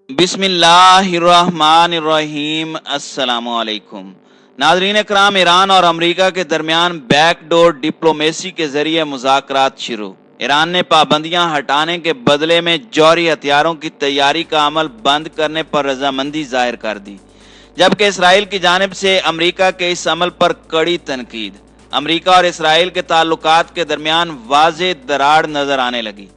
बिस्मिल्लाहिर्रहमानिर्रहीम। अस्सलाम वालेकुम। नाज़रीन इकराम, ईरान और अमेरिका के दरमियान बैकडोर डिप्लोमेसी के जरिए मुज़ाकरात शुरू। ईरान ने पाबंदियां हटाने के बदले में जौहरी हथियारों की तैयारी का अमल बंद करने पर रजामंदी जाहिर कर दी, जबकि इसराइल की जानिब से अमेरिका के इस अमल पर कड़ी तनकीद। अमेरिका और इसराइल के ताल्लुकात के दरमियान वाज़ेह दरार नजर आने लगी।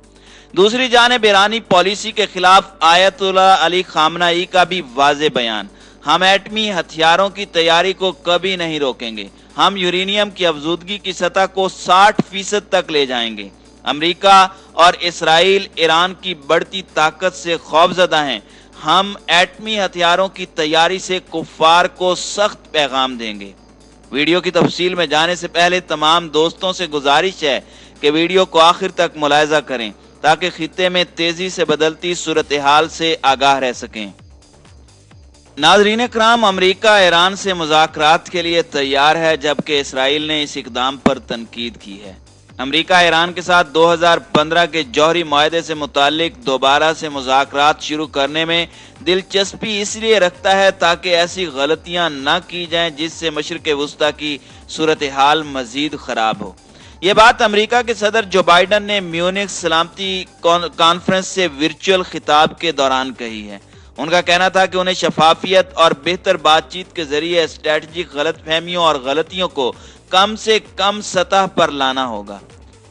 दूसरी जानिब ईरानी पॉलिसी के खिलाफ आयतुल्लाह अली खामनाई का भी वाज़ेह बयान, हम एटमी हथियारों की तैयारी को कभी नहीं रोकेंगे, हम यूरेनियम की अफजूदगी की सतह को 60% तक ले जाएंगे। अमेरिका और इसराइल ईरान की बढ़ती ताकत से खौफजदा हैं, हम एटमी हथियारों की तैयारी से कुफ्फार को सख्त पैगाम देंगे। वीडियो की तफसील में जाने से पहले तमाम दोस्तों से गुजारिश है कि वीडियो को आखिर तक मुलाहिजा करें ताकि खित्ते में तेजी से बदलती सूरत हाल से आगाह रह सकें। नाज़रीन इकराम, अमेरिका ईरान से मुज़ाकरात के लिए तैयार है, जबकि इसराइल ने इस इक़दाम पर तनकीद की है। अमेरिका ईरान के साथ 2015 के जौहरी मुआहदे से मुताल्लिक दोबारा से मुज़ाकरात शुरू करने में दिलचस्पी इसलिए रखता है ताकि ऐसी गलतियां न की जाएं जिससे मशरिक़ वुस्ता की सूरत हाल मज़ीद ख़राब हो। ये बात अमेरिका के सदर जो बाइडन ने म्यूनिख सलामती कॉन्फ्रेंस से वर्चुअल खिताब के दौरान कही है। उनका कहना था कि उन्हें शफाफियत और बेहतर बातचीत के जरिए स्ट्रेटजिक गलतफहमियों और गलतियों को कम से कम सतह पर लाना होगा।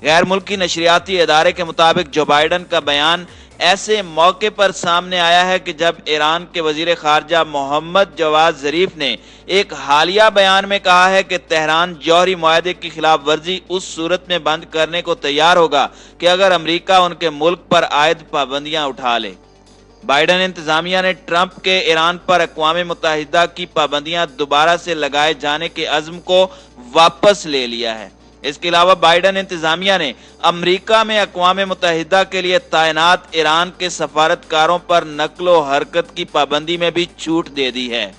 गैर मुल्की नशरियाती इदारे के मुताबिक जो बाइडन का बयान ऐसे मौके पर सामने आया है कि जब ईरान के वजीर खारजा मोहम्मद जवाद जरीफ ने एक हालिया बयान में कहा है कि तेहरान जौहरी मुआहदे की खिलाफ वर्जी उस सूरत में बंद करने को तैयार होगा कि अगर अमेरिका उनके मुल्क पर आयद पाबंदियां उठा ले। बाइडन इंतजामिया ने ट्रंप के ईरान पर अक़वाम मुत्तहिदा की पाबंदियां दोबारा से लगाए जाने के अज़्म को वापस ले लिया है। इसके अलावा बाइडन इंतजामिया ने अमेरिका में अक़वाम मुत्तहिदा के लिए तैनात ईरान के सफारतकारों पर नक्लो हरकत की पाबंदी में भी छूट दे दी है।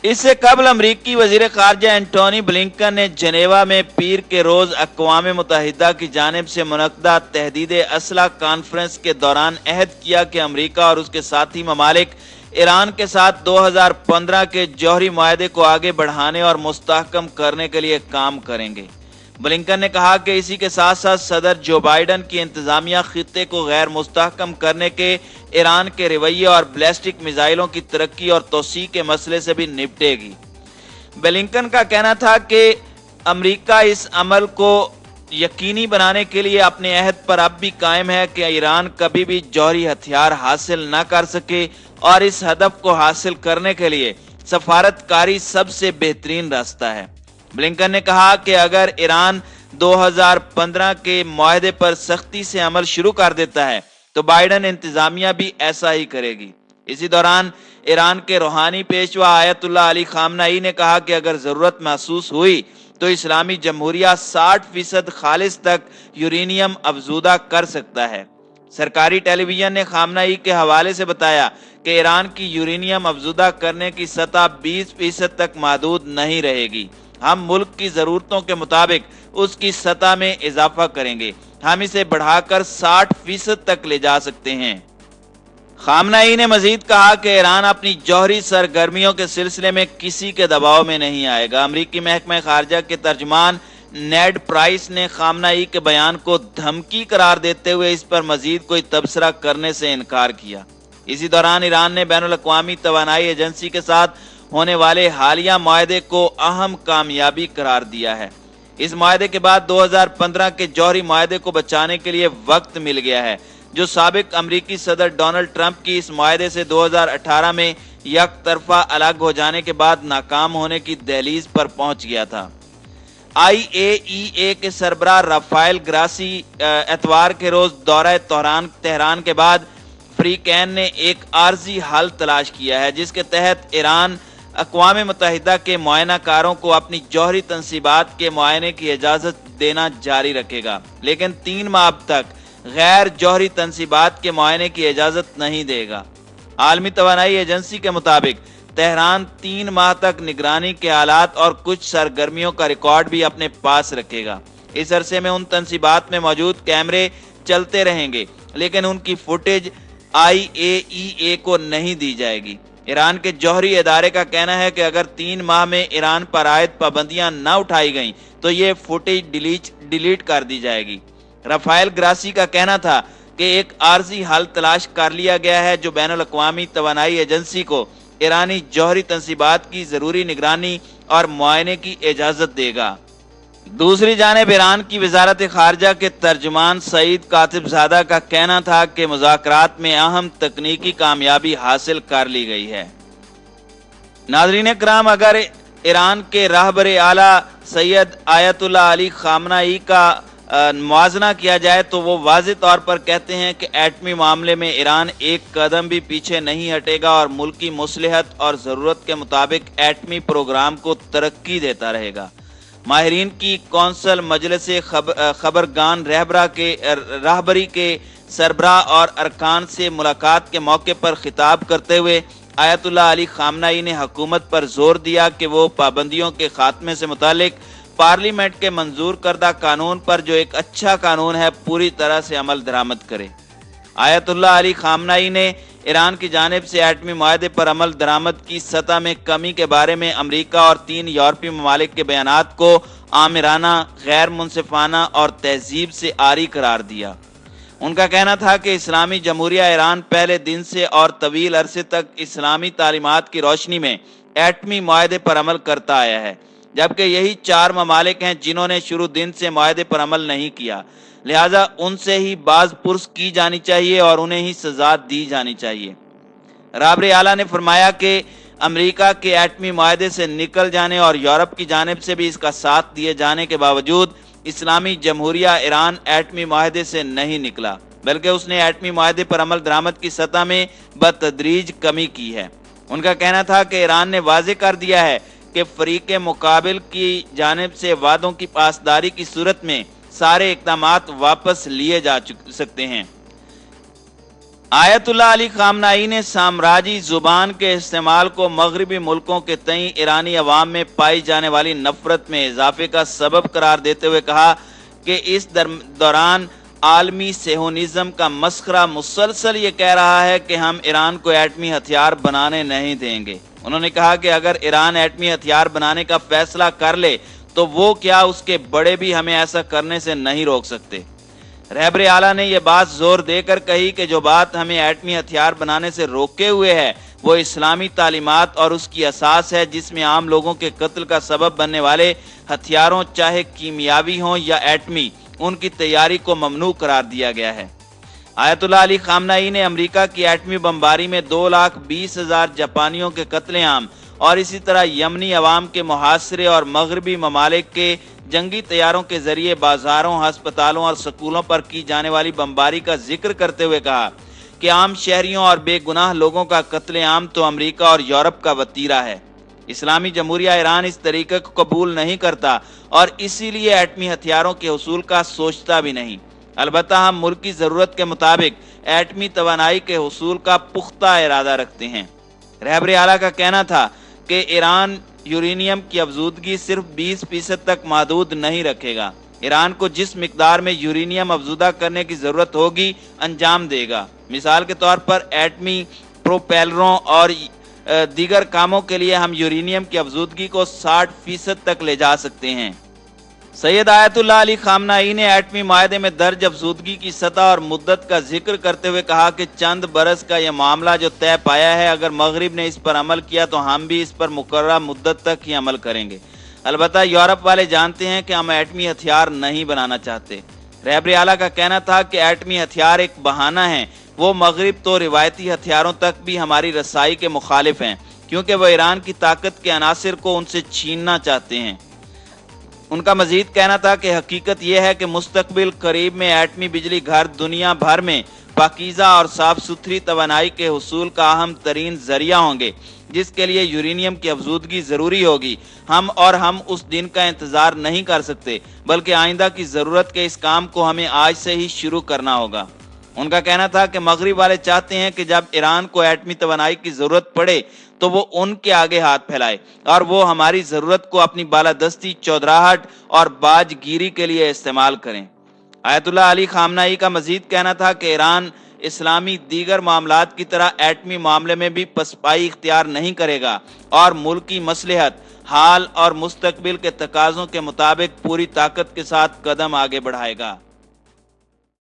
इससे कबल अमरीकी वजीर खारजा एंटोनी ब्लिंकन ने जनेवा में पीर के रोज अक़वाम मुत्तहिदा की जानिब से मुनक्कदा तहदीद असला कॉन्फ्रेंस के दौरान अहद किया कि अमरीका और उसके साथी ममालिक ईरान के साथ 2015 के जौहरी मुआहदे को आगे बढ़ाने और मुस्तहकम करने के लिए काम करेंगे। ब्लिंकन ने कहा कि इसी के साथ साथ सदर जो बाइडन की इंतजामिया खित्ते को गैर मुस्तहकम करने के ईरान के रवैये और बैलिस्टिक मिसाइलों की तरक्की और तोसी के मसले से भी निपटेगी। ब्लिंकन का कहना था कि अमेरिका इस अमल को यकीनी बनाने के लिए अपने अहद पर अब भी कायम है कि ईरान कभी भी जौहरी हथियार हासिल न कर सके और इस हदफ को हासिल करने के लिए सफारतकारी सबसे बेहतरीन रास्ता है। ब्लिंकन ने कहा कि अगर ईरान 2015 के मुआहदे पर सख्ती से अमल शुरू कर देता है तो बाइडन इंतजामिया भी ऐसा ही करेगी। इसी दौरान ईरान के रूहानी पेशवा आयतुल्लाह अली खामनाई ने कहा कि अगर जरूरत महसूस हुई तो इस्लामी जमहूरिया 60% खालिस तक यूरेनियम अफजूदा कर सकता है। सरकारी टेलीविजन ने खामनाई के हवाले से बताया कि ईरान की यूरेनियम अफजूदा करने की सतह 20% तक महदूद नहीं रहेगी, हम मुल्क की जरूरतों के मुताबिक उसकी सतह में इजाफा करेंगे, हम इसे बढ़ाकर 60% तक ले जा सकते हैं। खामनाई ने मजीद कहा कि ईरान अपनी जौहरी सरगर्मियों के सिलसिले में किसी के दबाव में नहीं आएगा। अमरीकी महकमा खारजा के तर्जमान नेड प्राइस ने खामनाई के बयान को धमकी करार देते हुए इस पर मजीद कोई तबसरा करने से इनकार किया। इसी दौरान ईरान ने बैनुल अक़वामी तवानाई एजेंसी के साथ होने वाले हालिया मुआहदे को अहम कामयाबी करार दिया है। इस मुआहदे के बाद 2015 के जौहरी मुआहदे को बचाने के लिए वक्त मिल गया है, जो साबिक अमरीकी सदर डोनाल्ड ट्रंप की इस मुआहदे से 2018 में एक तरफा अलग हो जाने के बाद नाकाम होने की दहलीज पर पहुंच गया था। IAEA के सरबराह राफेल ग्रासी एतवार के रोज दौरा तेहरान के बाद फ्रीकैन ने एक आर्जी हल तलाश किया है, जिसके तहत ईरान अक़वाम मुत्तहिदा के मुआयनाकारों को अपनी जौहरी तनसीबात के मुआयने की इजाज़त देना जारी रखेगा, लेकिन 3 माह तक गैर जौहरी तनसीबात के मुआयने की इजाज़त नहीं देगा। आलमी तवानाई एजेंसी के मुताबिक तेहरान 3 माह तक निगरानी के हालात और कुछ सरगर्मियों का रिकॉर्ड भी अपने पास रखेगा। इस अरसे में उन तनसीबात में मौजूद कैमरे चलते रहेंगे, लेकिन उनकी फुटेज IAEA को नहीं दी जाएगी। ईरान के जौहरी इदारे का कहना है कि अगर 3 माह में ईरान पर आयद पाबंदियां न उठाई गईं तो ये फुटेज डिलीट कर दी जाएगी। राफेल ग्रासी का कहना था कि एक आर्जी हल तलाश कर लिया गया है जो बैनुल अक़वामी तवानाई एजेंसी को ईरानी जौहरी तंसीबात की जरूरी निगरानी और मुआयने की इजाजत देगा। दूसरी जानिब ईरान की वजारत खारजा के तर्जुमान सईद कातिबजादा का कहना था कि मुज़ाकरात में अहम तकनीकी कामयाबी हासिल कर ली गई है। नाज़रीन किराम, अगर ईरान के रहबर आला सैयद आयतुल्लाह अली खामनाई का मुआजना किया जाए तो वो वाज़ेह तौर पर कहते हैं कि एटमी मामले में ईरान एक कदम भी पीछे नहीं हटेगा और मुल्की मसलहत और ज़रूरत के मुताबिक एटमी प्रोग्राम को तरक्की देता रहेगा। माहिरीन की कौंसल मजलिस खबरगान रहबरी के सरबराह और अरकान से मुलाकात के मौके पर खिताब करते हुए आयतुल्लाह अली खामनाई ने हुकूमत पर जोर दिया कि वो पाबंदियों के खात्मे से मुतालिक पार्लियामेंट के मंजूर करदा कानून पर, जो एक अच्छा कानून है, पूरी तरह से अमल दरामद करे। आयतुल्लाह अली खामनाई ने ईरान की जानिब से एटमी मुआहदे पर अमल दरामद की सतह में कमी के बारे में अमरीका और 3 यूरोपीय ममालिक के बयानात को आमिराना, गैर मुनसिफाना और तहजीब से आरी करार दिया। उनका कहना था कि इस्लामी जमहूरिया ईरान पहले दिन से और तवील अरसे तक इस्लामी तालीमात की रोशनी में एटमी मुआहदे पर अमल करता आया है, जबकि यही 4 ममालिक हैं जिन्होंने शुरू दिन से मुआहदे पर अमल नहीं किया। लिहाजा उनसे ही बाज पुर्स की जानी चाहिए और उन्हें ही सजा दी जानी चाहिए। रहबर आला ने फरमाया कि अमेरिका के एटमी मुआहदे से निकल जाने और यूरोप की जानिब से भी इसका साथ दिए जाने के बावजूद इस्लामी जमहूरिया ईरान एटमी मुआहदे से नहीं निकला, बल्कि उसने एटमी मुआहदे पर अमल दरामद की सतह में बतदरीज कमी की है। उनका कहना था कि ईरान ने वाज़ेह कर दिया है कि फरीक मुकाबिल की जानिब से वादों की पासदारी की सूरत में सारे इक़दामात वापस लिए जा सकते हैं। आयतुल्लाह अली खामनाई ने साम्राज्यी जुबान के इस्तेमाल को मगरबी मुल्कों के तई ईरानी अवाम में पाई जाने वाली नफरत में इजाफे का सबब करार देते हुए कहा कि इस दौरान आलमी सेहोनिज्म का मस्खरा मुसलसल ये कह रहा है कि हम ईरान को एटमी हथियार बनाने नहीं देंगे। उन्होंने कहा कि अगर ईरान एटमी हथियार बनाने का फैसला कर ले तो वो क्या, उसके बड़े भी हमें ऐसा करने से नहीं रोक सकते। रहबर आला ने यह बात जोर देकर कही कि जो बात हमें एटमी हथियार बनाने से रोके हुए है वो इस्लामी तालीमात और उसकी असास है, जिसमें आम लोगों के कत्ल का सबब बनने वाले हथियारों, चाहे कीमियावी हों या एटमी, उनकी तैयारी को ममनू करार दिया गया है। आयतुल्लाह अली खामनाई ने अमेरिका की एटमी बमबारी में 2,20,000 जापानियों के कत्लेआम और इसी तरह यमनी अवाम के मुहासरे और मगरबी ममालिक के जंगी तैयारों के जरिए बाजारों, अस्पतालों और स्कूलों पर की जाने वाली बमबारी का जिक्र करते हुए कहा कि आम शहरियों और बेगुनाह लोगों का कत्लेआम तो अमेरिका और यूरोप का वतीरा है। इस्लामी जमहूरिया ईरान इस तरीके को कबूल नहीं करता और इसीलिए एटमी हथियारों के हुसूल का सोचता भी नहीं। अलबत्ता हम मुल्क की ज़रूरत के मुताबिक एटमी तवानाई के हुसूल का पुख्ता इरादा रखते हैं। रहबर आला का कहना था कि ईरान यूरेनियम की अफजूदगी सिर्फ 20% तक महदूद नहीं रखेगा। ईरान को जिस मिकदार में यूरेनियम अफजूदा करने की ज़रूरत होगी अंजाम देगा। मिसाल के तौर पर एटमी प्रोपेलरों और दीगर कामों के लिए हम यूरेनियम की अफजूदगी को 60% तक ले जा सकते हैं। सैयद आयतुल्लाह अली खामनाई ने एटमी मुआहदे में दर्ज अफजूदगी की सतह और मुद्दत का जिक्र करते हुए कहा कि चंद बरस का यह मामला जो तय पाया है, अगर मगरिब ने इस पर अमल किया तो हम भी इस पर मुकर्रर मुद्दत तक ही अमल करेंगे। अलबत्ता यूरोप वाले जानते हैं कि हम एटमी हथियार नहीं बनाना चाहते। रहबर आला का कहना था कि एटमी हथियार एक बहाना है। वो मगरिब तो रिवायती हथियारों तक भी हमारी रसाई के मुखालिफ हैं, क्योंकि वह ईरान की ताकत के अनासिर को उनसे छीनना चाहते हैं। उनका मजीद कहना था कि हकीकत यह है कि मुस्तकबिल करीब में एटमी बिजली घर दुनिया भर में पाकीज़ा और साफ सुथरी तवानाई के हुसूल का अहम तरीन जरिया होंगे, जिसके लिए यूरेनियम की अफजूदगी ज़रूरी होगी। हम उस दिन का इंतज़ार नहीं कर सकते, बल्कि आइंदा की ज़रूरत के इस काम को हमें आज से ही शुरू करना होगा। उनका कहना था कि मगरिब वाले चाहते हैं कि जब ईरान को एटमी तवानाई की ज़रूरत पड़े तो वो उनके आगे हाथ फैलाए और वो हमारी ज़रूरत को अपनी बालादस्ती, चौधराहट और बाजगीरी के लिए इस्तेमाल करें। आयतुल्लाह अली खामनाई का मजीद कहना था कि ईरान اسلامی دیگر معاملات کی طرح ایٹمی معاملے میں بھی پسپائی اختیار نہیں کرے گا اور ملکی مصلحت، حال اور مستقبل کے تقاضوں کے مطابق پوری طاقت کے ساتھ قدم آگے بڑھائے گا۔